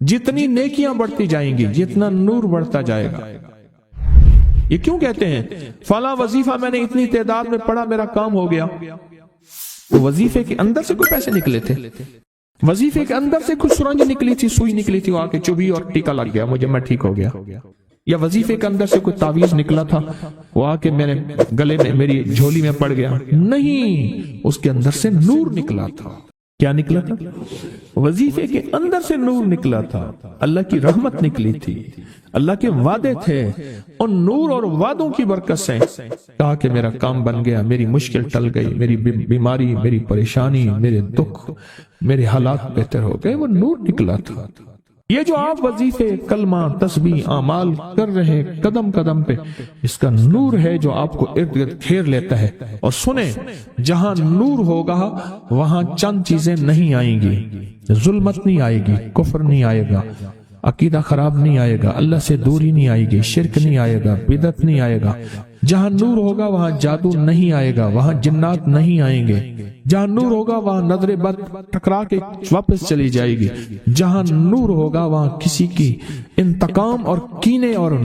जितनी नेकियां बढ़ती जाएंगी जितना नूर बढ़ता जाएगा। ये क्यों कहते हैं फला वजीफा मैंने इतनी तादाद में पढ़ा मेरा काम हो गया? तो वजीफे के अंदर से कोई पैसे निकले थे, वजीफे के अंदर से कुछ सुरंज निकली थी, सुई निकली थी, वो आके चुभी और टीका लग गया, मुझे मैं ठीक हो गया। या वजीफे के अंदर से कोई तावीज निकला था, वो आके मेरे गले में मेरी झोली में पड़ गया? नहीं, उसके अंदर से नूर निकला था। क्या निकला था? वजीफे के अंदर से नूर निकला था, अल्लाह की रहमत निकली थी, अल्लाह के वादे थे, और नूर और वादों की बरकत से कहा कि मेरा काम बन गया, मेरी मुश्किल टल गई, मेरी बीमारी, मेरी परेशानी, मेरे दुख, मेरे हालात बेहतर हो गए, वो नूर निकला था। ये जो आप वजीफे, कलमा, तस्बीह, आमाल कर रहे हैं कदम कदम पे, इसका नूर है जो आपको इर्द गिर्द घेर लेता है। और सुने, जहां नूर होगा वहां चंद चीजें नहीं आएंगी, जुल्मत नहीं आएगी, कुफ्र नहीं आएगा, अकीदा खराब नहीं आएगा, अल्लाह से दूरी नहीं आएगी, शिरक नहीं आएगा, बिदत नहीं आएगा। जहां नूर होगा वहां जादू नहीं आएगा, वहां जिन्नात नहीं आएंगे। जहां नूर होगा वहां नजरे बद टकरा के वापस चली जाएगी। जहां नूर होगा वहां किसी की इंतकाम और कीने और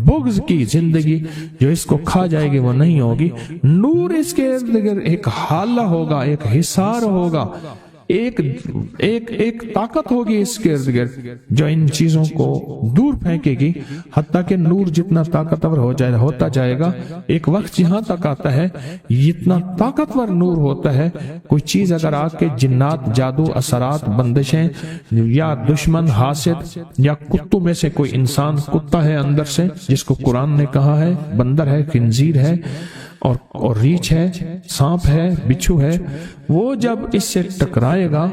बुग़्ज़ की जिंदगी जो इसको खा जाएगी वो नहीं होगी। नूर इसके इर्द गिर्द एक हाला होगा, एक हिसार होगा, एक ताकत होगी इसके इर्द गिर्द जो इन चीजों को दूर फेंकेगी। हत्ता कि नूर जितना ताकतवर होता जाएगा, एक वक्त यहां तक आता है इतना ताकतवर नूर होता है, कोई चीज अगर आके जिन्नात, जादू, असरात, बंदिशें या दुश्मन, हासिद या कुत्तों में से कोई इंसान कुत्ता है अंदर से, जिसको कुरान ने कहा है बंदर है, खिंजीर है और रीछ है, सांप है, बिच्छू है, वो जब इससे टकराएगा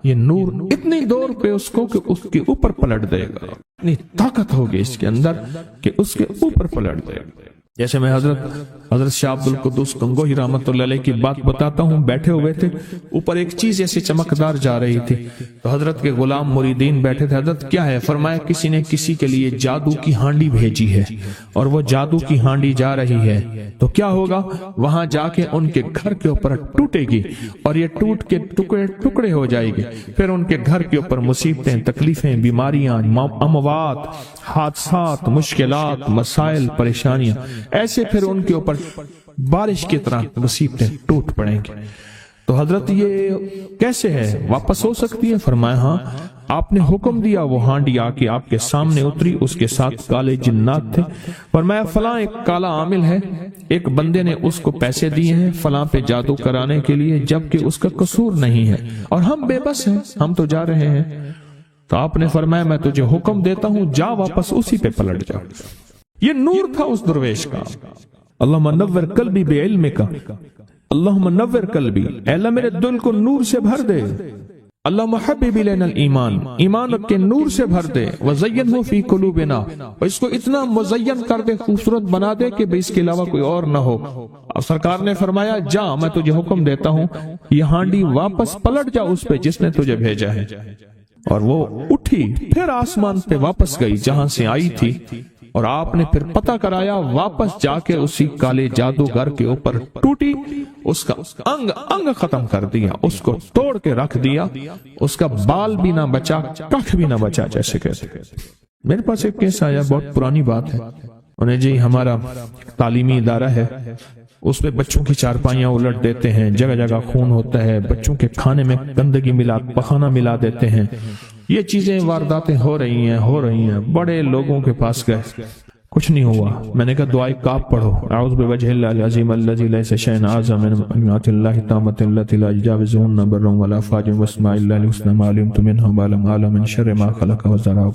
ये नूर इतनी दूर पे उसको कि उसके ऊपर पलट देगा। इतनी ताकत होगी इसके अंदर कि उसके ऊपर पलट देगा। जैसे मैं हजरत शाह अब्दुल कुद्दूस गंगोही रहमतुल्लाह अलैह की बात बताता हूँ, बैठे हुए थे, ऊपर एक चीज ऐसी चमकदार जा रही थी, तो हजरत के गुलाम मुरीदीन बैठे थे। हजरत क्या है? फरमाया किसी ने किसी के लिए जादू की हांडी भेजी है और वो जादू की हांडी जा रही है, तो क्या होगा? वहां जाके उनके घर के ऊपर टूटेगी और ये टूट के टुकड़े टुकड़े हो जाएगी। फिर उनके घर के ऊपर मुसीबतें, तकलीफें, बीमारियां, अमवात, हादसात, मुश्किलात, मसाइल, परेशानियां, ऐसे फिर उनके ऊपर बारिश की तरह मुसीबतें टूट पड़ेंगी। तो हजरत ये कैसे है, वापस हो सकती है? फरमाया हाँ, आपने हुक्म दिया, वो हांडी आके आपके सामने उतरी, उसके साथ काले जिन्नात थे। फरमाया फलां एक काला आमिल है, एक बंदे ने उसको पैसे दिए हैं फलां पे जादू कराने के लिए, जबकि उसका कसूर नहीं है और हम बेबस हैं, हम तो जा रहे हैं। तो आपने फरमाया मैं तुझे हुक्म देता हूं, जा वापस उसी पे पलट जा। ये नूर था उस दरवेश का। अल्लाहुम्मा नव्विर कल्बी बिइल्मिका, अल्लाहुम्मा नव्विर कल्बी, अल्लाह मेरे दिल को नूर से भर दे। अल्लाहुम्मा हब्बिब इलैनल ईमान, ईमान के नूर से भर दे। वज़य्यनहु फी कुलूबिना, और इसको इतना मुज़य्यन कर दे, खूबसूरत बना दे कि इसके अलावा कोई और ना हो। अब सरकार ने फरमाया जा, मैं तुझे हुक्म देता हूँ, ये हांडी वापस पलट जा उस पे जिसने तुझे भेजा है। और वो उठी, फिर आसमान पे वापस गई जहां से आई थी, और आपने फिर पता कराया, वापस जाके उसी काले जादूगर के ऊपर टूटी, उसका अंग अंग खत्म कर दिया, उसको तोड़ के रख दिया, उसका बाल भी ना बचा, कख भी ना बचा। जैसे कहते, मेरे पास एक केस आया, बहुत पुरानी बात है। उन्हें जी हमारा तालीमी इदारा है, उस पे बच्चों की चारपाइयां उलट देते हैं, जगह जगह खून होता है, बच्चों के खाने में गंदगी मिला, पखाना मिला देते हैं, ये चीजें वारदातें हो रही हैं। बड़े लोगों के पास गए, कुछ नहीं हुआ। मैंने कहा दुआए काब पढ़ो, आऊज़ु बिवजहिल अज़ीम अल्लज़ी लैसा शैअन अअज़म मिन अनिअतिल्लाहि ताम्मति अल्लती ला युजाविज़ुहुन्ना बर्रन वला फाजिर वस्माइल्लाहिल हुस्ना मा अलिमतु मिन्हा मा लम अअलम मिन शर्रि मा खलक़ व ज़रा।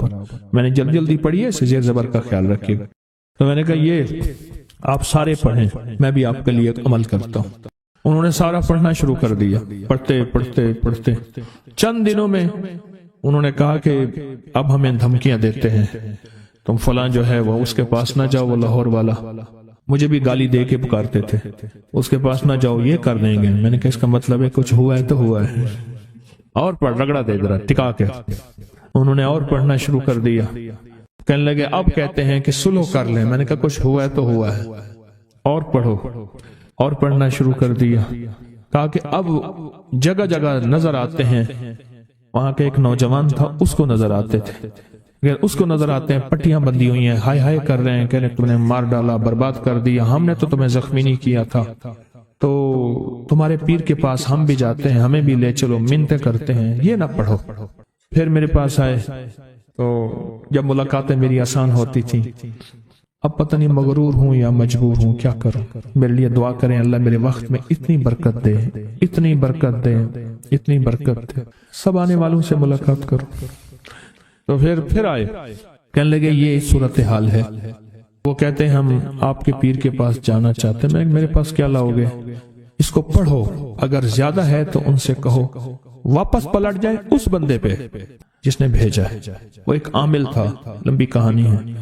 मैंने जल्दी पढ़ी है, इसे ज़ेर ज़बर का ख्याल रखिएगा। तो मैंने कहा ये आप सारे पढ़ें, मैं भी आपके लिए अमल करता हूँ। उन्होंने सारा पढ़ना शुरू कर दिया, पढ़ते चंद दिनों में उन्होंने कहा कि अब हमें धमकियां देते हैं, तुम फलां जो है वो उसके पास ना जाओ, वो लाहौर वाला मुझे भी गाली दे के पुकारते थे, उसके पास ना जाओ, ये कर देंगे। मैंने कहा इसका मतलब है कुछ हुआ है तो हुआ है, और पढ़, रगड़ा दे जरा टिका के। उन्होंने और पढ़ना शुरू कर दिया, कहने लगे अब कहते हैं कि सुलह कर लें। मैंने कहा कुछ हुआ है तो हुआ है, और पढ़ो, और पढ़ना शुरू कर दिया। कहा कि अब जगह जगह नजर आते हैं وہاں کے ایک نوجوان تھا، اس کو نظر آتے تھے، اگر اس کو نظر آتے ہیں پٹیاں بندھی ہوئی ہیں، ہائے ہائے کر رہے ہیں، کہہ رہے ہیں تم نے مار ڈالا، برباد کر دیا، ہم نے تو تمہیں زخمی نہیں کیا تھا، تو تمہارے پیر کے پاس ہم بھی جاتے ہیں، ہمیں بھی لے چلو، منتیں کرتے ہیں، یہ نہ پڑھو۔ پھر میرے پاس آئے تو جب ملاقاتیں میری آسان ہوتی تھی، اب پتہ نہیں مغرور ہوں یا مجبور ہوں، کیا کروں، میرے لیے دعا کریں اللہ میرے وقت میں اتنی برکت دے، اتنی برکت دے، اتنی برکت دے، سب آنے والوں سے ملاقات کرو۔ تو پھر آئے، کہنے لگے یہ صورتحال ہے، وہ کہتے ہیں ہم آپ کے پیر کے پاس جانا چاہتے ہیں۔ میرے پاس کیا لاؤ گے؟ اس کو پڑھو، اگر زیادہ ہے تو ان سے کہو واپس پلٹ جائے اس بندے پہ جس نے بھیجا ہے، وہ ایک عامل تھا، لمبی کہانی ہے،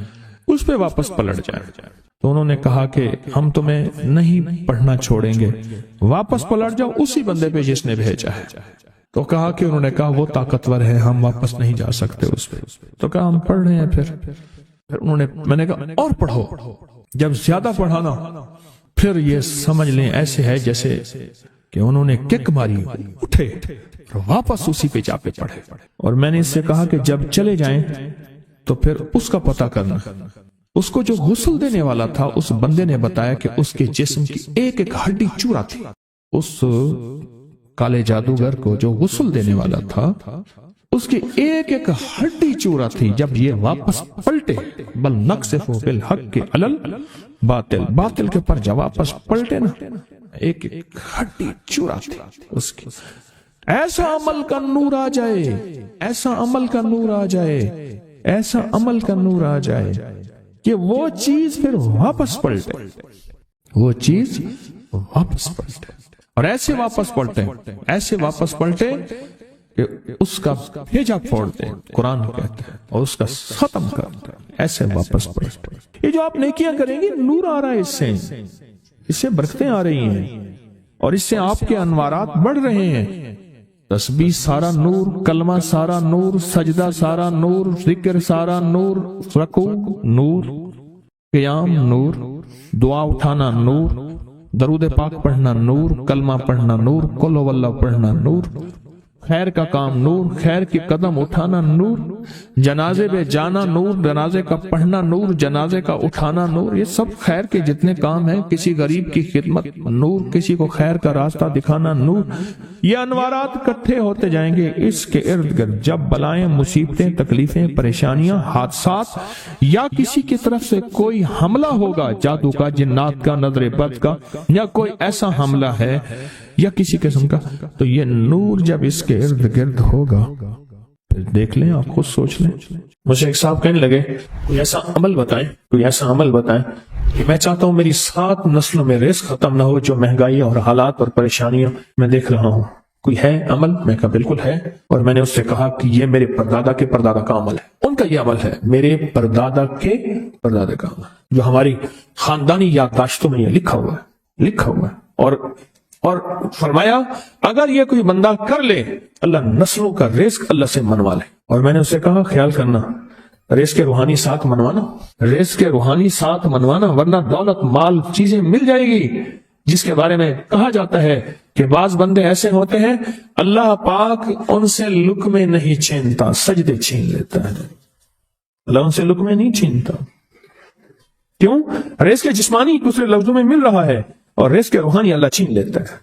اس پہ واپس پلٹ جائے۔ تو انہوں نے کہا کہ ہم تمہیں نہیں پڑھنا چھوڑیں گے، واپس پلٹ جاؤ اسی بندے پہ جس نے بھیجا ہے۔ تو کہا کہ انہوں نے کہا وہ طاقتور ہے، ہم واپس نہیں جا سکتے اس پہ۔ تو کہا ہم پڑھ رہے ہیں۔ پھر انہوں نے، میں نے کہا اور پڑھو، جب زیادہ پڑھانا پھر یہ سمجھ لیں ایسے ہے جیسے کہ انہوں نے کک ماری، اٹھے اور واپس اسی پہ جا کے پڑھے۔ اور میں نے اس سے کہا کہ جب چلے جائیں تو پھر اس کا پتہ کرنا۔ اس کو جو غسل دینے والا تھا اس بندے نے بتایا کہ اس کے جسم کی ایک ایک ہڈی چورا تھی۔ اس کالے جادوگر کو جو غسل دینے والا تھا اس کی ایک ایک ہڈی چورا تھی۔ جب یہ واپس پلٹے، بل نقصف بالحق علل باطل، باطل کے پر جب واپس پلٹے نا، ایک ایک ہڈی چورا تھی اس کی۔ ایسا عمل کا نور آ جائے، ایسا عمل کا نور آ جائے، ایسا عمل کا نور آ جائے کہ وہ چیز پھر واپس پلٹے، وہ چیز واپس پلٹے، اور ایسے واپس پلٹے، ایسے واپس پلٹے کہ اس کا بھیجا پھوڑ دے، قرآن کہتا ہے، اور اس کا ختم کر دے، ایسے واپس پلٹے۔ یہ جو آپ نیکیاں کریں گے، نور آ رہا ہے، اس سے برکتیں آ رہی ہیں، اور اس سے آپ کے انوارات بڑھ رہے ہیں۔ تسبیح سارا نور، کلمہ سارا نور، سجدہ سارا نور، ذکر سارا نور، رکوع نور، قیام نور، دعا اٹھانا نور، درود پاک پڑھنا نور، کلمہ پڑھنا نور، قل ہو اللہ پڑھنا نور، خیر کا کام نور، خیر کی قدم اٹھانا نور، جنازے پہ جانا نور، جنازے کا پڑھنا نور، جنازے کا اٹھانا نور، یہ سب خیر کے جتنے کام ہیں، کسی غریب کی خدمت نور، کسی کو خیر کا راستہ دکھانا نور، یہ انوارات اکٹھے ہوتے جائیں گے اس کے ارد گرد۔ جب بلائیں، مصیبتیں، تکلیفیں، پریشانیاں، حادثات، یا کسی کی طرف سے کوئی حملہ ہوگا، جادو کا، جنات کا، نظر بد کا، یا کوئی ایسا حملہ ہے یا کسی قسم کا، تو یہ نور جب اس کے ارد گرد ہوگا، پھر دیکھ لیں، آپ خود سوچ لیں۔ مجھے ایک صاحب کہنے لگے کوئی ایسا عمل بتائیں، کوئی ایسا عمل بتائیں کہ میں چاہتا ہوں میری 7 نسلوں میں رزق ختم نہ ہو، جو مہنگائی اور حالات اور پریشانیاں میں دیکھ رہا ہوں، کوئی ہے عمل؟ میں کہا بالکل ہے، اور میں نے اس سے کہا کہ یہ میرے پردادا کے پردادا کا عمل ہے، ان کا یہ عمل ہے، میرے پردادا کے پردادا کا عمل، جو ہماری خاندانی یادداشتوں میں یہ لکھا ہوا ہے، لکھا ہوا ہے۔ اور فرمایا اگر یہ کوئی بندہ کر لے، اللہ نسلوں کا رزق اللہ سے منوا لے۔ اور میں نے اسے کہا خیال کرنا، رزق کے روحانی ساتھ منوانا، رزق کے روحانی ساتھ منوانا، ورنہ دولت، مال، چیزیں مل جائے گی، جس کے بارے میں کہا جاتا ہے کہ بعض بندے ایسے ہوتے ہیں اللہ پاک ان سے لقمے نہیں چھینتا، سجدے چھین لیتا ہے۔ اللہ ان سے لقمے نہیں چھینتا، کیوں؟ رزق جسمانی دوسرے لفظوں میں مل رہا ہے، اور رزق روحانی اللہ چھین لیتا ہے۔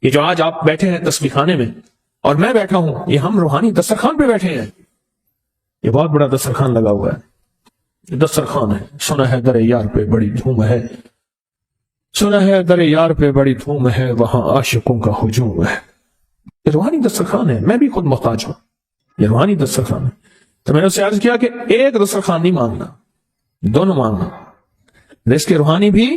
یہ جو آج آپ بیٹھے ہیں تسبیح خانے میں اور میں بیٹھا ہوں، یہ ہم روحانی دسترخوان پہ بیٹھے ہیں، یہ بہت بڑا دسترخوان لگا ہوا ہے، یہ دسترخوان ہے۔ سنا ہے در یار پہ بڑی دھوم ہے، سنا ہے در یار پہ بڑی دھوم ہے، وہاں عاشقوں کا ہجوم ہے۔ یہ روحانی دسترخوان ہے، میں بھی خود محتاج ہوں، یہ روحانی دسترخوان ہے۔ تو میں نے اسے عرض کیا کہ ایک دسترخوان نہیں مانگنا، دونوں مانگنا، رزق روحانی بھی،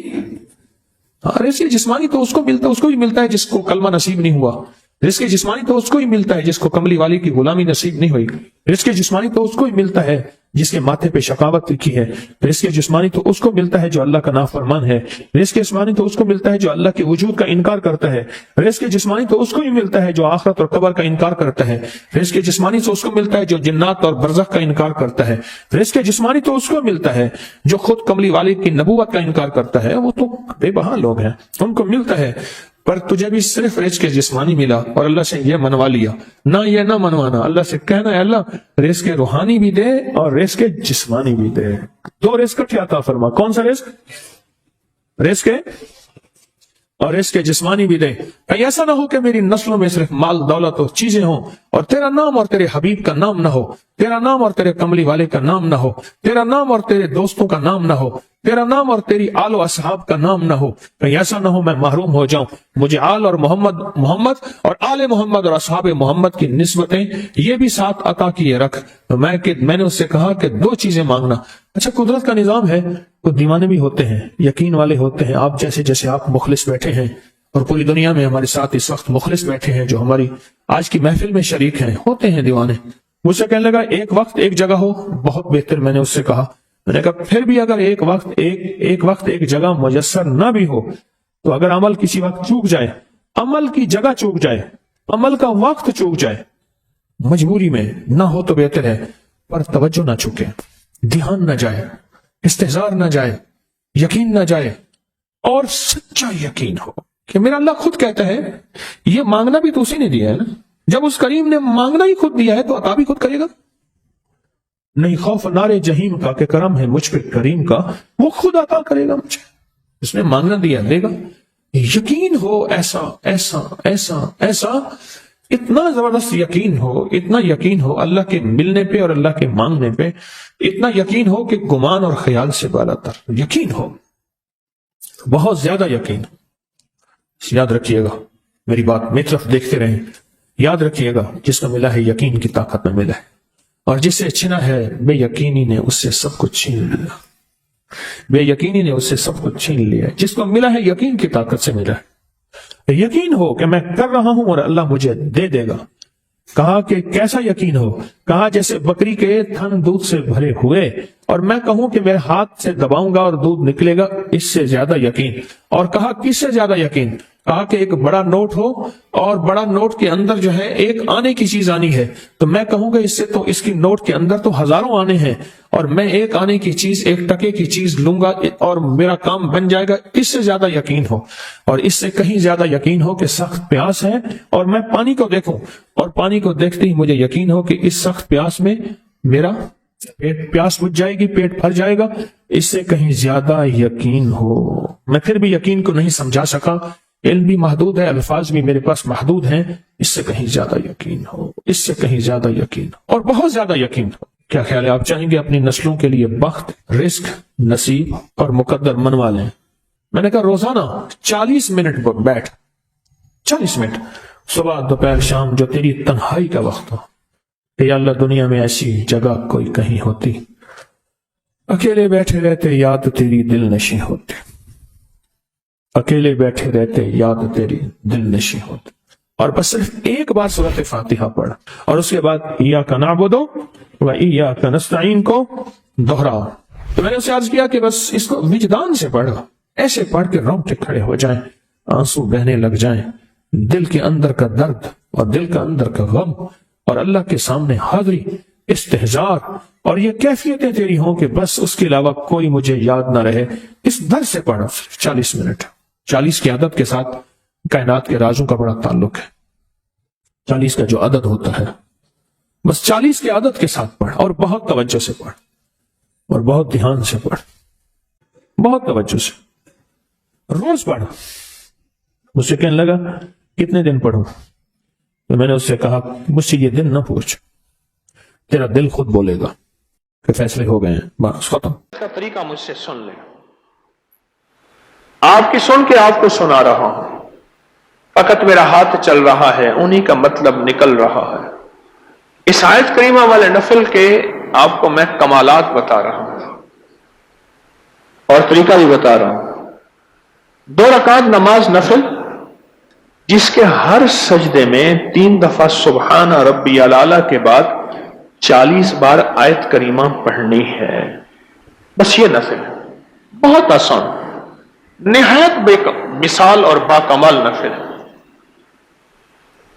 رزق جسمانی تو اس کو ملتا ہے، اس کو بھی ملتا ہے جس کو کلمہ نصیب نہیں ہوا، رزق جسمانی تو اس کو ہی ملتا ہے جس کو کملی والی کی غلامی نصیب نہیں ہوئی، رزق جسمانی تو اس کو ہی ملتا ہے جس کے ماتھے پہ شقاوت لکھی ہے، رزق جسمانی تو اس کو ملتا ہے جو اللہ کا نافرمان ہے، رزق جسمانی تو اس کو ملتا ہے جو اللہ کے وجود کا انکار کرتا ہے، رزق جسمانی تو اس کو ہی ملتا ہے جو آخرت اور قبر کا انکار کرتا ہے، رزق جسمانی تو اس کو ملتا ہے جو جنات اور برزخ کا انکار کرتا ہے، رزق جسمانی تو اس کو ملتا ہے جو خود کملی والد کی نبوت کا انکار کرتا ہے، وہ تو بے بہا لوگ ہیں، ان کو ملتا ہے۔ پر تجھے بھی صرف رزق جسمانی ملا اور اللہ سے یہ منوا لیا، نہ یہ نہ منوانا، اللہ سے کہنا ہے اللہ رزق روحانی بھی دے اور رزق جسمانی بھی دے، دو رزق کیا عطا فرما، کون سا رزق اور رزق جسمانی بھی دے۔ کہیں ایسا نہ ہو کہ میری نسلوں میں صرف مال دولت اور چیزیں ہوں اور تیرا نام اور تیرے حبیب کا نام نہ ہو، تیرا نام اور تیرے کملی والے کا نام نہ ہو، تیرا نام اور تیرے دوستوں کا نام نہ ہو، تیرا نام اور تیری آل و اصحاب کا نام نہ ہو، کہیں ایسا نہ ہو میں محروم ہو جاؤں۔ مجھے آل اور محمد اور آل محمد اور اصحاب محمد کی نسبتیں یہ بھی ساتھ عطا کیے رکھ۔ تو میں نے اس سے کہا کہ دو چیزیں مانگنا۔ اچھا قدرت کا نظام ہے، کچھ دیوانے بھی ہوتے ہیں، یقین والے ہوتے ہیں، آپ جیسے آپ مخلص بیٹھے ہیں اور پوری دنیا میں ہمارے ساتھ اس وقت مخلص بیٹھے ہیں جو ہماری آج کی محفل میں شریک ہیں، ہوتے ہیں دیوانے۔ مجھ سے کہنے لگا ایک وقت ایک جگہ ہو، بہت بہتر۔ میں نے اس سے کہا، میں نے کہا پھر بھی اگر ایک وقت ایک جگہ میسر نہ بھی ہو تو اگر عمل کسی وقت چوک جائے، عمل کی جگہ چوک جائے، عمل کا وقت چوک جائے، مجبوری میں نہ ہو تو بہتر ہے، پر توجہ نہ چوکے، دھیان نہ جائے، استحضار نہ جائے، یقین نہ جائے، اور سچا یقین ہو کہ میرا اللہ خود کہتا ہے یہ مانگنا بھی تو اسی نے دیا ہے نا، جب اس کریم نے مانگنا ہی خود دیا ہے تو عطا بھی خود کرے گا۔ نہیں خوف نارے جہیم کا کہ کرم ہے مجھ پہ کریم کا، وہ خود عطا کرے گا مجھے، اس نے مانگنا دیا دے گا۔ یقین ہو ایسا ایسا ایسا ایسا، اتنا زبردست یقین ہو، اتنا یقین ہو اللہ کے ملنے پہ اور اللہ کے مانگنے پہ، اتنا یقین ہو کہ گمان اور خیال سے بالا تر یقین ہو، بہت زیادہ یقین۔ یاد رکھیے گا میری بات، میری طرف دیکھتے رہیں، یاد رکھیے گا جس کو ملا ہے یقین کی طاقت میں ملا ہے، اور جس سے چھنا ہے بے یقینی نے اس سے سب کچھ چھین لیا، بے یقینی نے اس سے سب کچھ چھین لیا۔ جس کو ملا ہے یقین کی طاقت سے ملا ہے، یقین ہو کہ میں کر رہا ہوں اور اللہ مجھے دے دے گا۔ کہا کہ کیسا یقین ہو؟ کہا جیسے بکری کے تھن دودھ سے بھرے ہوئے اور میں کہوں کہ میرے ہاتھ سے دباؤں گا اور دودھ نکلے گا، اس سے زیادہ یقین۔ اور کہا کس سے زیادہ یقین؟ کہا کہ ایک بڑا نوٹ ہو اور بڑا نوٹ کے اندر جو ہے ایک آنے کی چیز آنی ہے، تو میں کہوں گا اس سے تو اس کی نوٹ کے اندر تو ہزاروں آنے ہیں، اور میں ایک آنے کی چیز، ایک ٹکے کی چیز لوں گا اور میرا کام بن جائے گا۔ اس سے زیادہ یقین ہو، اور اس سے کہیں زیادہ یقین ہو کہ سخت پیاس ہے اور میں پانی کو دیکھوں اور پانی کو دیکھتے ہی مجھے یقین ہو کہ اس سخت پیاس میں میرا پیاس بجھ جائے گی، پیٹ بھر جائے گا۔ اس سے کہیں زیادہ یقین ہو۔ میں پھر بھی یقین کو نہیں سمجھا سکا، علم بھی محدود ہے، الفاظ بھی میرے پاس محدود ہیں۔ اس سے کہیں زیادہ یقین ہو، اس سے کہیں زیادہ یقین ہو، اور بہت زیادہ یقین ہو۔ کیا خیال ہے؟ آپ چاہیں گے اپنی نسلوں کے لیے بخت، رزق، نصیب اور مقدر منوا لیں؟ میں نے کہا روزانہ 40 منٹ بیٹھ، 40 منٹ صبح دوپہر شام، جو تیری تنہائی کا وقت ہو، کہ یا اللہ دنیا میں ایسی جگہ کوئی کہیں ہوتی، اکیلے بیٹھے رہتے یاد تیری دل نشیں ہوتی، اکیلے بیٹھے رہتے یاد تیری دل نشیں ہوتی، اور بس صرف ایک بار سورۃ فاتحہ پڑھ اور اس کے بعد ایاک نعبد و ایاک نستعین کو دہراؤ۔ تو میں نے اسے عرض کیا کہ بس اس کو وجدان سے پڑھا، ایسے پڑھ کے رونگٹے کھڑے ہو جائیں، آنسو بہنے لگ جائیں، دل کے اندر کا درد اور دل کا اندر کا غم اور اللہ کے سامنے حاضری، استحضار، اور یہ کیفیتیں تیری ہوں کہ بس اس کے علاوہ کوئی مجھے یاد نہ رہے۔ اس در سے پڑھا 40 منٹ۔ 40 کی عدد کے ساتھ کائنات کے رازوں کا بڑا تعلق ہے۔ 40 کا جو عدد ہوتا ہے، بس 40 کے عدد کے ساتھ پڑھ، اور بہت توجہ سے پڑھ، اور بہت دھیان سے پڑھ، بہت توجہ سے روز پڑھ۔ مجھ سے کہنے لگا کتنے دن پڑھوں؟ تو میں نے اس سے کہا مجھ سے یہ دن نہ پوچھ، تیرا دل خود بولے گا کہ فیصلے ہو گئے ہیں، بس ختم۔ اس کا طریقہ مجھ سے سن لیں، آپ کی سن کے آپ کو سنا رہا ہوں، فقط میرا ہاتھ چل رہا ہے، انہی کا مطلب نکل رہا ہے۔ اس آیت کریمہ والے نفل کے آپ کو میں کمالات بتا رہا ہوں اور طریقہ بھی بتا رہا ہوں۔ 2 رکعت نماز نفل جس کے ہر سجدے میں 3 دفعہ سبحان ربی الاعلی کے بعد 40 بار آیت کریمہ پڑھنی ہے، بس یہ نفل ہے، بہت آسان، نہایت بے مثال اور باکمال نفل ہے۔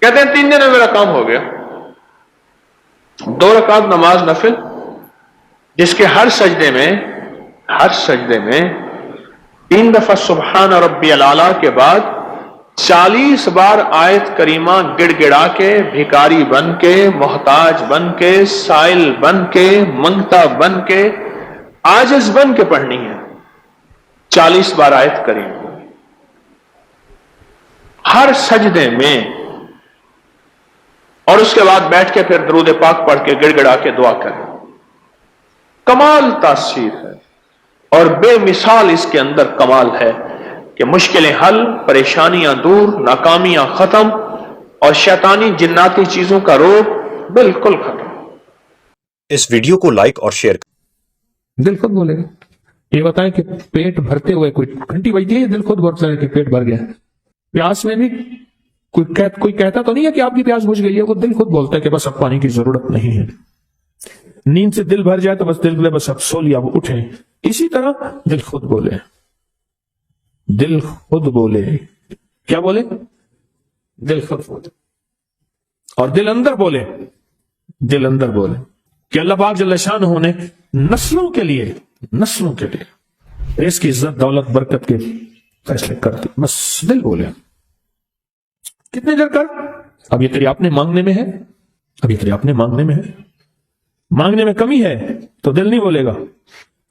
کہتے ہیں 3 دن میں میرا کام ہو گیا۔ 2 رکعت نماز نفل جس کے ہر سجدے میں 3 دفعہ سبحان ربی الاعلی کے بعد 40 बार आयत करीमा गिड़गिड़ा के, भिखारी बन के, मोहताज बन के, साइल बन के, मंगता बन के, आजिज बन के पढ़नी है। 40 बार आयत करीमा हर सजदे में, और उसके बाद बैठ के फिर दरूद पाक पढ़ के गिड़गिड़ा के दुआ करें। कमाल तासीर है और बेमिसाल इसके अंदर कमाल है कि मुश्किलें हल, परेशानियां दूर, नाकामियां खत्म और शैतानी जिन्नाती चीजों का रोग बिल्कुल खत्म। इस वीडियो को लाइक और शेयर दिल खुद बोलेगा। ये बताएं कि पेट भरते हुए कोई घंटी बजती है, दिल खुद बोलता है कि पेट भर गया। प्यास में भी कोई कहता तो नहीं है कि आपकी प्यास बुझ गई है, वो दिल खुद बोलता है कि बस अब पानी की जरूरत नहीं है। नींद से दिल भर जाए तो बस दिल बोले बस अब सो लिया, वो उठे। इसी तरह दिल खुद बोले, दिल खुद बोले। क्या बोले? दिल खुद बोले। और दिल अंदर बोले, दिल अंदर बोले कि अल्लाह पाक जल्ल शानहू ने नस्लों के लिए इसकी इज्जत, दौलत, बरकत के फैसले कर दी। बस दिल बोले। कितने देर कर? अब ये तेरी अपने मांगने में है, अब ये तेरी अपने मांगने में है। मांगने में कमी है तो दिल नहीं बोलेगा।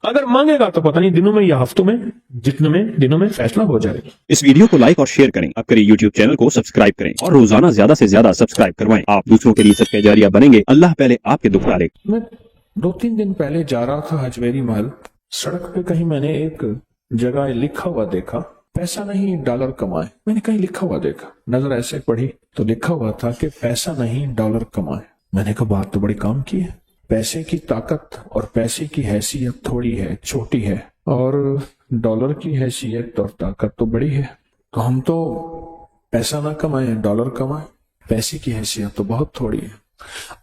अगर मांगेगा तो पता नहीं दिनों में या हफ्तों में, दिनों में फैसला हो जाएगा। इस वीडियो को लाइक और शेयर करें। अब करें यूट्यूब चैनल को सब्सक्राइब करें और रोजाना ज्यादा से ज्यादा सब्सक्राइब करवाएं। आप दूसरों के लिए सदका जारिया बनेंगे। अल्लाह पहले आपके दुख टाले। मैं 2-3 दिन पहले जा रहा था हजमेरी महल। सड़क पे कहीं मैंने एक जगह लिखा हुआ देखा, पैसा नहीं डॉलर कमाए। मैंने कहीं लिखा हुआ देखा, नजर ऐसे पड़ी तो लिखा हुआ था कि पैसा नहीं डॉलर कमाए। मैंने कहा बात तो बड़ी काम की है। पैसे की ताकत और पैसे की हैसियत थोड़ी है, छोटी है, और डॉलर की हैसियत और ताकत तो बड़ी है। तो हम तो पैसा ना कमाए, डॉलर कमाए। पैसे की हैसियत तो बहुत थोड़ी है।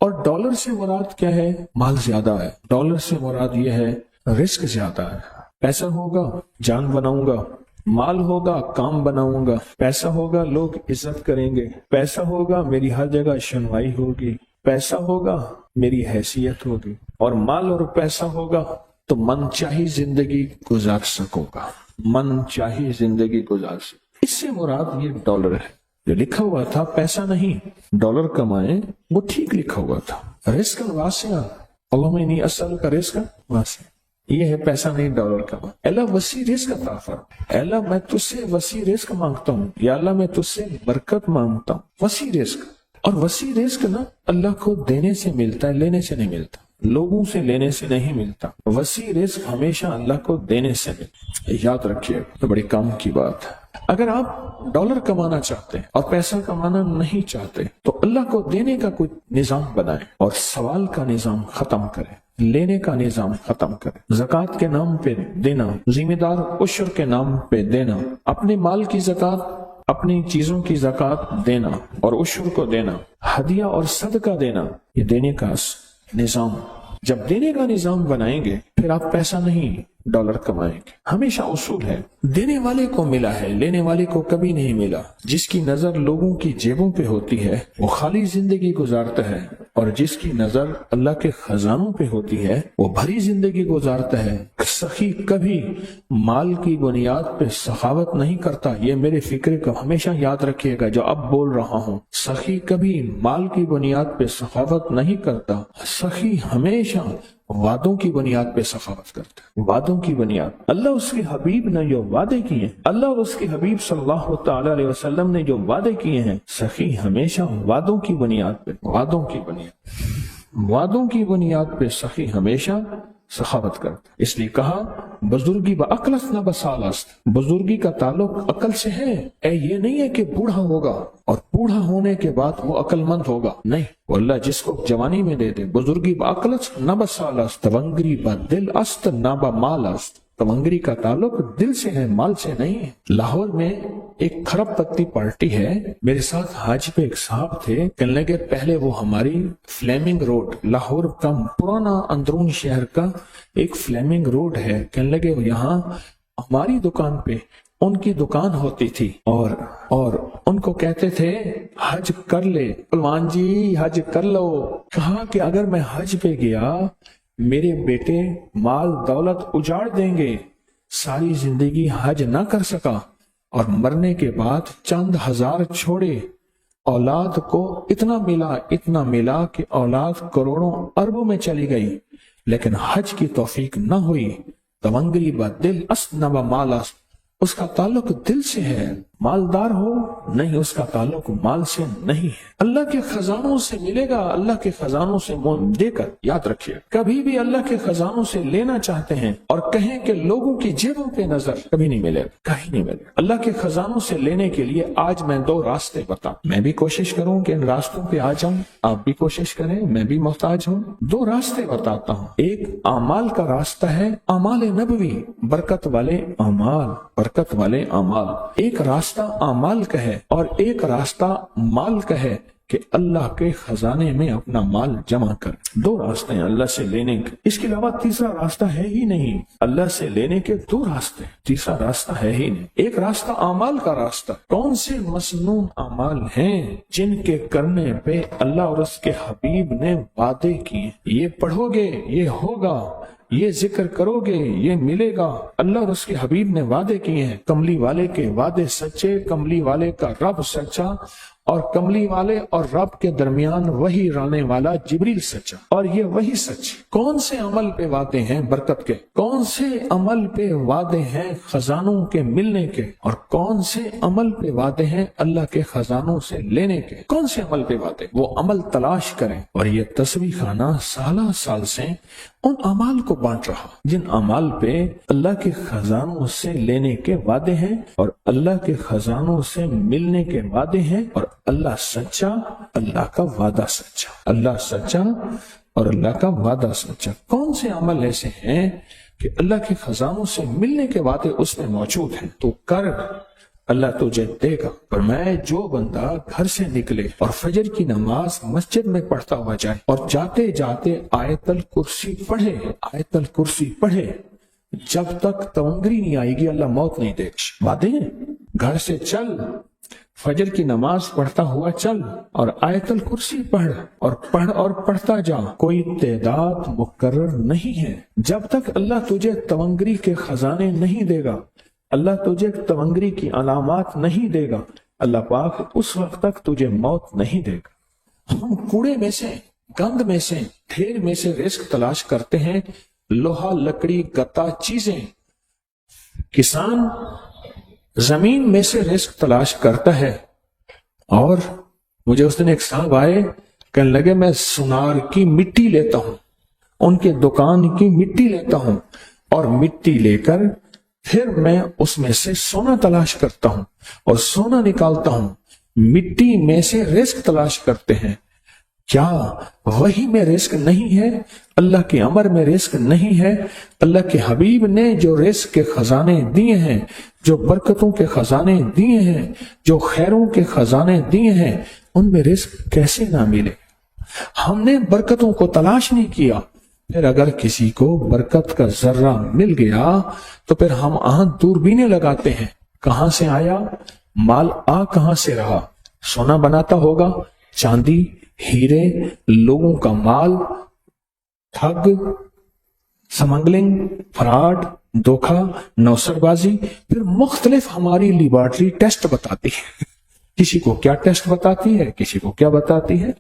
और डॉलर से मुराद क्या है? माल ज्यादा है। डॉलर से मुराद ये है रिस्क ज्यादा है। पैसा होगा जान बनाऊंगा, माल होगा काम बनाऊंगा, पैसा होगा लोग इज्जत करेंगे, पैसा होगा मेरी हर जगह सुनवाई होगी, पैसा होगा मेरी हैसियत होगी, और माल और पैसा होगा तो मन चाही जिंदगी गुजार सकूंगा, मन चाही जिंदगी गुजार सकूंगा। इससे मुराद ये डॉलर है। जो लिखा हुआ था पैसा नहीं डॉलर कमाए, वो ठीक लिखा हुआ था। रिस्क वासिया, अल्लाह में नहीं असल का रिस्क वासिया, ये है पैसा नहीं डॉलर कमा। अल्लाह वसी रिस्क अता फरमा। अल्लाह मैं तुझसे वसी रिस्क मांगता हूँ, या अल्लाह मैं तुझसे बरकत मांगता हूँ। वसी रिस्क, और वसी रिस्क ना अल्लाह को देने से मिलता है, लेने से नहीं मिलता। लोगों से लेने से नहीं मिलता। वसी रिस्क हमेशा अल्लाह को देने से मिलता। याद रखिए, तो बड़ी काम की बात है। अगर आप डॉलर कमाना चाहते हैं और पैसा कमाना नहीं चाहते तो अल्लाह को देने का कोई निजाम बनाए और सवाल का निजाम खत्म करें, लेने का निजाम खत्म करें। ज़कात के नाम पे देना, जिम्मेदार उश्र के नाम पे देना, अपने माल की ज़कात, अपनी चीजों की ज़कात देना और उश्र को देना, हदिया और सदका देना, ये देने का निजाम। जब देने का निजाम बनाएंगे फिर आप पैसा नहीं डॉलर कमाएंगे। हमेशा उसूल है, देने वाले को मिला है, लेने वाले को कभी नहीं मिला। जिसकी नजर लोगों की जेबों पे होती है वो खाली जिंदगी गुजारता है, और जिसकी नजर अल्लाह के खजानों पे होती है वो भरी जिंदगी गुजारता है। सखी कभी माल की बुनियाद पे सखावत नहीं करता। ये मेरे फिक्र को हमेशा याद रखिएगा जो अब बोल रहा हूँ। सखी कभी माल की बुनियाद पे सखावत नहीं करता। सखी हमेशा वादों की बुनियाद पे सखावत करता है। वादों की बुनियाद, अल्लाह उसके हबीब ने जो वादे किए, अल्लाह और उसके हबीब सल्लल्लाहु ताला अलैहि वसल्लम ने जो वादे किए हैं, सखी हमेशा वादों की बुनियाद पे, वादों की बुनियाद पे सखी हमेशा सखावत करता। इसलिए कहा बुजुर्गी ब अकलस न बसालस्त, बुजुर्गी का ताल्लुक अकल से है। ये नहीं है कि बूढ़ा होगा और बूढ़ा होने के बाद वो अकलमंद होगा, नहीं। वो अल्लाह जिसको जवानी में दे दे। बुजुर्गी ब अकलस न बसालस्त, तवंगरी ब दिल अस्त न ब माल अस्त। तवंगरी का ताल्लुक दिल से है, माल से नहीं है। लाहौर में एक खरब पत्ती पार्टी है, मेरे साथ हाजी पे एक साहब थे। कहने लगे पहले वो हमारी फ्लेमिंग रोड, लाहौर का पुराना अंदरून शहर का एक फ्लेमिंग रोड है, कहने लगे यहाँ हमारी दुकान पे उनकी दुकान होती थी, और उनको कहते थे हज कर ले पलवान जी, हज कर लो। कहा कि अगर मैं हज पे गया मेरे बेटे माल दौलत उजाड़ देंगे, सारी जिंदगी हज ना कर सका اور مرنے کے بعد چند ہزار چھوڑے، اولاد کو اتنا ملا کہ اولاد کروڑوں اربوں میں چلی گئی، لیکن حج کی توفیق نہ ہوئی۔ تونگری با دل اسنب مالا، اس کا تعلق دل سے ہے، مالدار ہو نہیں، اس کا تعلق مال سے نہیں ہے۔ اللہ کے خزانوں سے ملے گا، اللہ کے خزانوں سے منہ دے کر یاد رکھیے، کبھی بھی اللہ کے خزانوں سے لینا چاہتے ہیں اور کہیں کہ لوگوں کی جیبوں پہ نظر، کبھی نہیں ملے گا، کہیں نہیں ملے گا۔ اللہ کے خزانوں سے لینے کے لیے آج میں 2 راستے بتاؤں، میں بھی کوشش کروں کہ ان راستوں پہ آ جاؤں، آپ بھی کوشش کریں، میں بھی محتاج ہوں۔ 2 راستے بتاتا ہوں، ایک اعمال کا راستہ ہے، اعمال نبوی، برکت والے اعمال، ایک راستہ اعمال کا ہے اور ایک راستہ مال کا ہے کہ اللہ کے خزانے میں اپنا مال جمع کر۔ 2 راستے ہیں اللہ سے لینے کے، اس کے علاوہ تیسرا راستہ ہے ہی نہیں۔ اللہ سے لینے کے 2 راستے، تیسرا راستہ ہے ہی نہیں۔ ایک راستہ اعمال کا راستہ، کون سے مسنون اعمال ہیں جن کے کرنے پہ اللہ اور اس کے حبیب نے وعدے کیے، یہ پڑھو گے یہ ہوگا، یہ ذکر کرو گے یہ ملے گا۔ اللہ اور اس کے حبیب نے وعدے کیے ہیں، کملی والے کے وعدے سچے، کملی والے کا رب سچا، اور کملی والے اور رب کے درمیان وہی رانے والا جبریل سچا، اور یہ وہی سچ۔ کون سے عمل پہ وعدے ہیں برکت کے، کون سے عمل پہ وعدے ہیں خزانوں کے ملنے کے، اور کون سے عمل پہ وعدے ہیں اللہ کے خزانوں سے لینے کے؟ کون سے عمل پہ وعدے؟ وہ عمل تلاش کریں۔ اور یہ تسبیح خانہ سال سے ان اعمال کو بانٹ رہا جن اعمال پہ اللہ کے خزانوں سے لینے کے وعدے ہیں اور اللہ کے خزانوں سے ملنے کے وعدے ہیں، اور اللہ سچا، اللہ کا وعدہ سچا، اللہ سچا اور اللہ کا وعدہ سچا۔ کون سے عمل ایسے ہیں کہ اللہ کے خزانوں سے ملنے کے وعدے اس میں موجود ہیں؟ تو کر، اللہ تجھے دے گا۔ فرمایا جو بندہ گھر سے نکلے اور فجر کی نماز مسجد میں پڑھتا ہوا جائے اور جاتے جاتے آیت الکرسی پڑھے جب تک تونگری نہیں آئے گی اللہ موت نہیں دے گا۔ وعدے ہیں، گھر سے چل، فجر کی نماز پڑھتا ہوا چل اور آیت الکرسی پڑھ اور پڑھتا جا، کوئی تعداد مقرر نہیں ہے۔ جب تک اللہ تجھے تونگری کے خزانے نہیں دے گا، اللہ تجھے تونگری کی علامات نہیں دے گا، اللہ پاک اس وقت تک تجھے موت نہیں دے گا۔ ہم کوڑے میں سے، گند میں سے، ڈھیر میں سے رزق تلاش کرتے ہیں، لوہا، لکڑی، گتا چیزیں۔ کسان زمین میں سے رزق تلاش کرتا ہے، اور مجھے اس دن ایک صاحب آئے، کہنے لگے میں سونار کی مٹی لیتا ہوں، ان کے دکان کی مٹی لیتا ہوں، اور مٹی لے کر پھر میں اس میں سے سونا تلاش کرتا ہوں اور سونا نکالتا ہوں۔ مٹی میں سے رزق تلاش کرتے ہیں، کیا وہی میں رزق نہیں ہے؟ اللہ کے امر میں رزق نہیں ہے؟ اللہ کے حبیب نے جو رزق کے خزانے دیے ہیں، جو برکتوں کے خزانے دیے ہیں، جو خیروں کے خزانے دیے ہیں، ان میں رزق کیسے نہ ملے؟ ہم نے برکتوں کو تلاش نہیں کیا، پھر اگر کسی کو برکت کا ذرہ مل گیا تو پھر ہم دوربینیں لگاتے ہیں، کہاں سے آیا مال، کہاں سے رہا؟ سونا بناتا ہوگا، چاندی، ہیرے، لوگوں کا مال، ٹھگ، سمگلنگ، فراڈ، دھوکہ، نوسر بازی۔ پھر مختلف ہماری لیبارٹری ٹیسٹ بتاتی ہے، کسی کو کیا ٹیسٹ بتاتی ہے، کسی کو کیا بتاتی ہے۔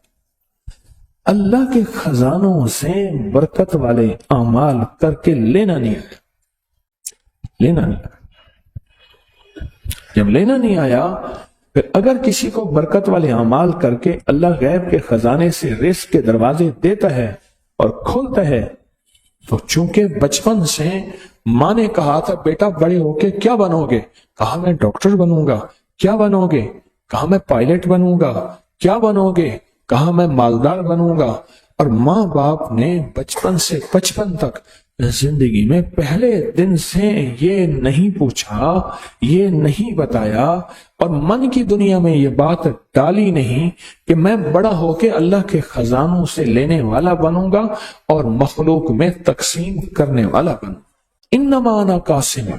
اللہ کے خزانوں سے برکت والے اعمال کر کے لینا نہیں آیا۔ جب لینا نہیں آیا، پھر اگر کسی کو برکت والے اعمال کر کے اللہ غیب کے خزانے سے رزق کے دروازے دیتا ہے اور کھولتا ہے، تو چونکہ بچپن سے ماں نے کہا تھا بیٹا بڑے ہو کے کیا بنو گے، کہا میں ڈاکٹر بنوں گا۔ کیا بنو گے؟ کہا میں پائلٹ بنوں گا۔ کیا بنو گے؟ کہا میں مالدار بنوں گا۔ اور ماں باپ نے بچپن سے 55 تک زندگی میں پہلے دن سے یہ نہیں پوچھا، یہ نہیں بتایا، اور من کی دنیا میں یہ بات ڈالی نہیں کہ میں بڑا ہو کے اللہ کے خزانوں سے لینے والا بنوں گا اور مخلوق میں تقسیم کرنے والا بنوں۔ انما انا قاسم،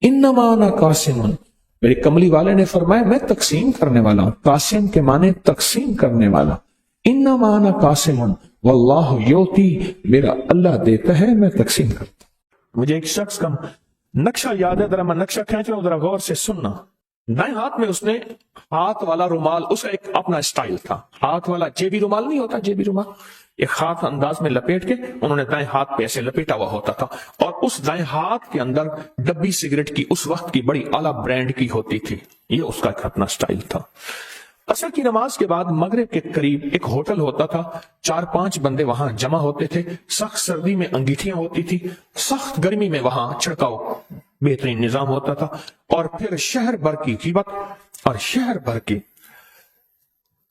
انما انا قاسم، میرے کملی والے نے فرمایا میں تقسیم کرنے والا ہوں۔ قاسم کے معنی تقسیم کرنے والا۔ انما انا قاسم واللہ یوتی، میرا اللہ دیتا ہے، میں تقسیم کرتا ہوں۔ مجھے ایک شخص کا نقشہ یاد ہے، ذرا میں نقشہ کھینچ رہا ہوں، ذرا غور سے سننا۔ दाएं हाथ में उसने हाथ वाला रुमाल, उसका एक अपना स्टाइल था, हाथ वाला जेबी रुमाल नहीं होता, जेबी रुमाल, एक हाथ अंदाज में लपेट के उन्होंने दाएं हाथ पे ऐसे लपेटा हुआ होता था, और उस दाएं हाथ के अंदर डब्बी सिगरेट की उस वक्त की बड़ी आला ब्रांड की होती थी। ये उसका एक अपना स्टाइल था। असर की नमाज के बाद मगरिब के करीब एक होटल होता था, 4-5 बंदे वहां जमा होते थे, सख्त सर्दी में अंगीठियां होती थी, सख्त गर्मी में वहां छिड़काव बेहतरीन निजाम होता था, और फिर शहर भर की कीमत और शहर भर की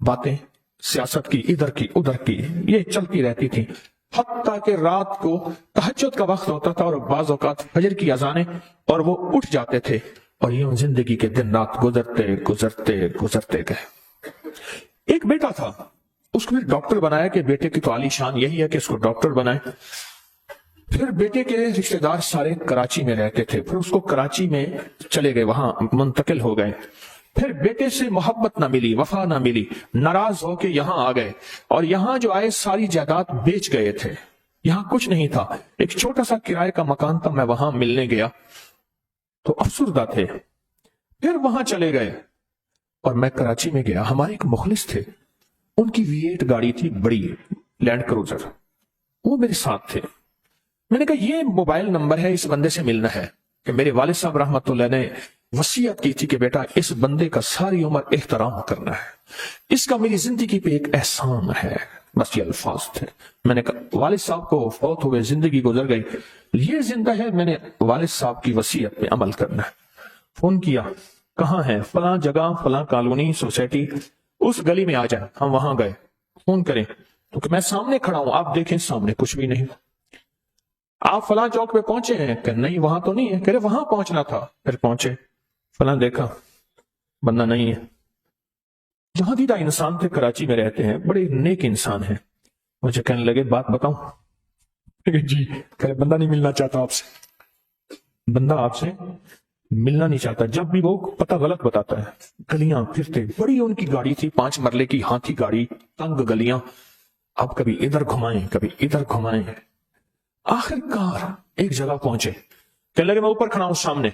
बातें, सियासत की, इधर की उधर की, ये चलती रहती थी। हत्ता के रात को तहज्जुद का वक्त होता था और बाज़ औक़ात फजर की अजानें, और वो उठ जाते थे, और यूं जिंदगी के दिन रात गुजरते गुजरते गुजरते गए। एक बेटा था, उसको फिर डॉक्टर बनाया कि बेटे की तो आलीशान यही है कि इसको डॉक्टर बनाए। फिर बेटे के रिश्तेदार सारे कराची में रहते थे, फिर उसको कराची में चले गए, वहां मुंतकिल हो गए। फिर बेटे से मोहब्बत ना मिली, वफा ना मिली, नाराज होके यहां आ गए, और यहां जो आए सारी जायदाद बेच गए थे, यहां कुछ नहीं था, एक छोटा सा किराए का मकान था, मैं वहां मिलने गया तो अफसुर्दा थे। फिर वहां चले गए और मैं कराची में गया, हमारे एक मुखलिस थे, उनकी V8 गाड़ी थी, बड़ी लैंड क्रूजर, वो मेरे साथ थे। मैंने कहा ये मोबाइल नंबर है, इस बंदे से मिलना है, कि मेरे वालिद साहब रहमतुल्लाह ने वसीयत की थी कि बेटा इस बंदे का सारी उम्र एहतराम करना है, इसका मेरी जिंदगी पे एक एहसान है, बस ये अल्फाज थे। मैंने कहा वालिद साहब को फौत हुए, जिंदगी गुजर गई, ये जिंदा है, मैंने वालिद साहब की वसीयत पे अमल करना है। फोन किया, कहाँ है? फलां जगह, फलां कॉलोनी, सोसाइटी, उस गली में आ जाए। हम वहां गए, फोन करें तो कि मैं सामने खड़ा हूं, आप देखें सामने कुछ भी नहीं। आप फलां चौक पे पहुंचे हैं? कि नहीं वहां तो नहीं है। कह रहे वहां पहुंचना था। फिर पहुंचे, फलां देखा, बंदा नहीं है। जहां दीदा इंसान थे, कराची में रहते हैं, बड़े नेक इंसान हैं। मुझे कहने लगे बात बताऊं? जी। कह रहे बंदा नहीं मिलना चाहता आपसे, बंदा आपसे मिलना नहीं चाहता। जब भी वो पता गलत बताता है। गलियां फिरते, बड़ी उनकी गाड़ी थी, 5 मरले की हाथी गाड़ी, तंग गलियां, अब कभी इधर घुमाएं कभी इधर घुमाएं। आखिरकार एक जगह पहुंचे, कहने लगे मैं ऊपर खड़ा हूं सामने।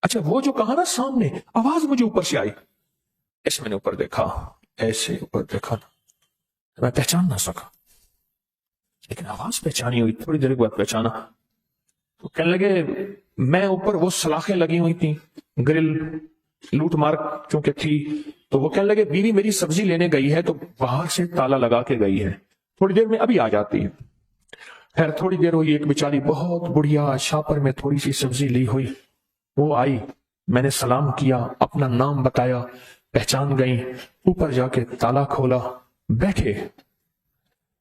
अच्छा, वो जो कहा ना सामने, आवाज मुझे ऊपर से आई। ऐसे मैंने ऊपर देखा, ऐसे ऊपर देखा ना, मैं पहचान ना सका, लेकिन आवाज पहचानी हुई। थोड़ी देर के बाद पहचाना तो कहने लगे मैं ऊपर, वो सलाखें लगी हुई थी, ग्रिल लूट मार क्योंकि थी, तो वो कहने लगे बीवी मेरी सब्जी लेने गई है, तो बाहर से ताला लगा के गई है, थोड़ी देर में अभी आ जाती है। खैर थोड़ी देर हुई, एक बेचारी बहुत बुढ़िया शापर में थोड़ी सी सब्जी ली हुई, वो आई, मैंने सलाम किया, अपना नाम बताया, पहचान गई, ऊपर जाके ताला खोला, बैठे।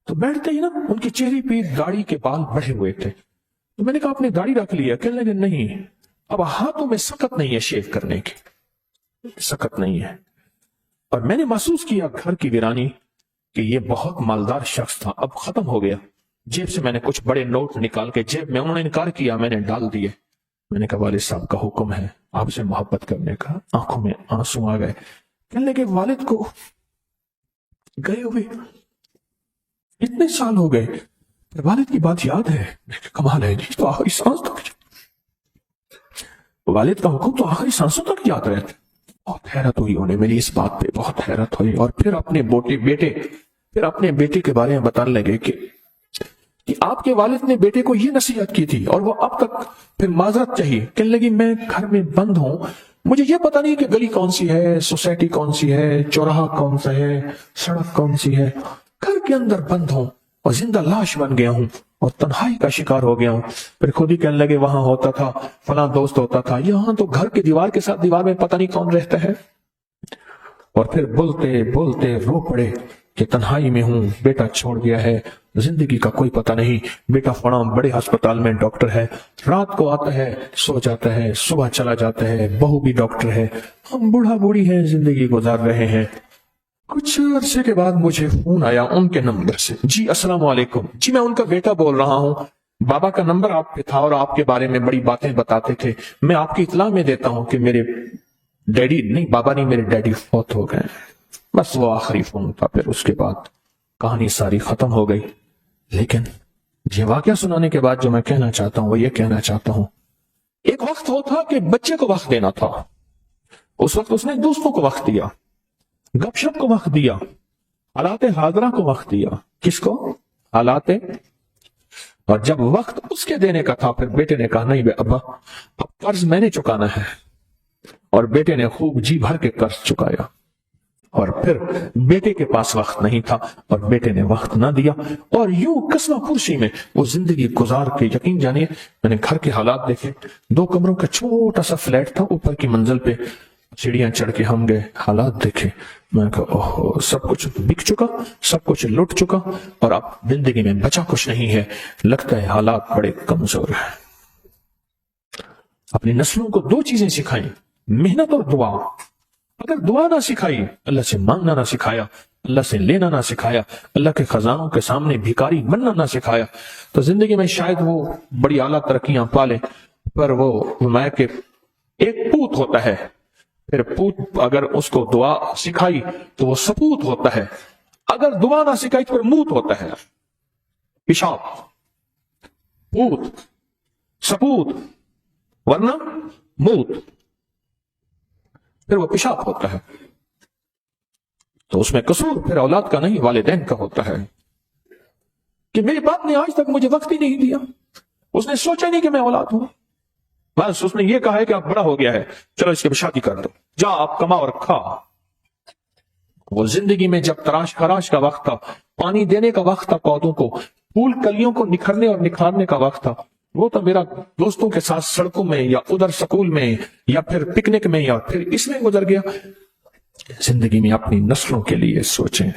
तो बैठते ही ना उनके चेहरे पे दाढ़ी के बाल बढ़े हुए थे। तो मैंने कहा आपने दाढ़ी रख ली है? कहने लगे नहीं, अब हाथों में सकत नहीं है शेव करने की, सकत नहीं है। और मैंने महसूस किया घर की वीरानी कि ये बहुत मालदार शख्स था, अब खत्म हो गया। जेब से मैंने कुछ बड़े नोट निकाल के जेब में, उन्होंने इनकार किया, मैंने डाल दिए। मैंने कहा वालिद साहब का हुक्म है आपसे मोहब्बत करने का। आंखों में आंसू आ गए। कहने लगे वालिद को गए हुए इतने साल हो गए, वालिद की बात याद है? कमाल है जी, तो आखिरी सांस तक वालिद का हुक्म तो आखिरी सांसों तक याद रहता। बहुत हैरत हुई उन्हें मेरी इस बात पे, बहुत हैरत हुई। और फिर अपने अपने बेटे के बारे में बताने लगे कि आपके वालिद ने बेटे को ये नसीहत की थी और वो अब तक फिर माजरत चाहिए। कहने लगी मैं घर में बंद हूं, मुझे ये पता नहीं कि गली कौन सी है, सोसाइटी कौन सी है, चौराहा कौन सा है, सड़क कौन सी है, घर के अंदर बंद हूं और जिंदा लाश बन गया हूं और तन्हाई का शिकार हो गया हूं। फिर खुद ही कहने लगे वहां होता था, फला दोस्त होता था, यहां तो घर की दीवार के साथ दीवार में पता नहीं कौन रहता है। और फिर बोलते बोलते रो पड़े कि तन्हाई में हूं, बेटा छोड़ गया है, जिंदगी का कोई पता नहीं, बेटा फड़ा बड़े अस्पताल में डॉक्टर है, रात को आता है सो जाता है, सुबह चला जाता है, बहू भी डॉक्टर है, हम बूढ़ा बूढ़ी हैं, जिंदगी गुजार रहे हैं। कुछ अरसे के बाद मुझे फोन आया उनके नंबर से। जी अस्सलाम वालेकुम। जी मैं उनका बेटा बोल रहा हूँ, बाबा का नंबर आप पे था और आपके बारे में बड़ी बातें बताते थे, मैं आपकी इत्ला में देता हूँ कि मेरे डैडी नहीं, बाबा नहीं, मेरे डैडी फौत हो गए। बस वो आखिरी फोन था, फिर उसके बाद कहानी सारी खत्म हो गई। लेकिन ये वाकया सुनाने के बाद जो मैं कहना चाहता हूं वो ये कहना चाहता हूं, एक वक्त वो था कि बच्चे को वक्त देना था, उस वक्त उसने दोस्तों को वक्त दिया, गपशप को वक्त दिया, हालात हाजरा को वक्त दिया। किसको? हालात। और जब वक्त उसके देने का था, फिर बेटे ने कहा नहीं बे अब्बा, अब कर्ज मैंने चुकाना है। और बेटे ने खूब जी भर के कर्ज चुकाया। और फिर बेटे के पास वक्त नहीं था और बेटे ने वक्त ना दिया, और यूं कस्मा फुर्शी में वो जिंदगी गुजार के, यकीन जानिए मैंने घर के हालात देखे। 2 कमरों का छोटा सा फ्लैट था, ऊपर की मंजिल पे सीढ़ियां चढ़ के हम गए, हालात देखे। मैं कहा ओहो, सब कुछ बिक चुका, सब कुछ लुट चुका, और अब जिंदगी में बचा कुछ नहीं है। लगता है हालात बड़े कमजोर हैं। अपनी नस्लों को 2 चीजें सिखाई, मेहनत और दुआ। अगर दुआ ना सिखाई, अल्लाह से मांगना ना सिखाया, अल्लाह से लेना ना सिखाया, अल्लाह के खजानों के सामने भिखारी बनना ना सिखाया, तो जिंदगी में शायद वो बड़ी आला तरक्कियां पाले, पर वो मैं के एक पूत होता है। फिर पूत अगर उसको दुआ सिखाई तो वो सपूत होता है, अगर दुआ ना सिखाई तो फिर मूत होता है। पेशाब, पूत, सपूत, वरना मूत, फिर वो पेशाब होता है। तो उसमें कसूर फिर औलाद का नहीं, वालिदैन का होता है कि मेरे बाप ने आज तक मुझे वक्त ही नहीं दिया, उसने सोचा नहीं कि मैं औलाद हूं, बस उसने ये कहा है कि अब बड़ा हो गया है, चलो इसकी शादी कर दो, जा आप कमा और खा। वो जिंदगी में जब तराश खराश का वक्त था, पानी देने का वक्त था पौधों को, फूल कलियों को निखरने और निखारने का वक्त था, वो तो मेरा दोस्तों के साथ सड़कों में या उधर स्कूल में या फिर पिकनिक में या फिर इसमें गुजर गया। जिंदगी में अपनी नस्लों के लिए सोचें।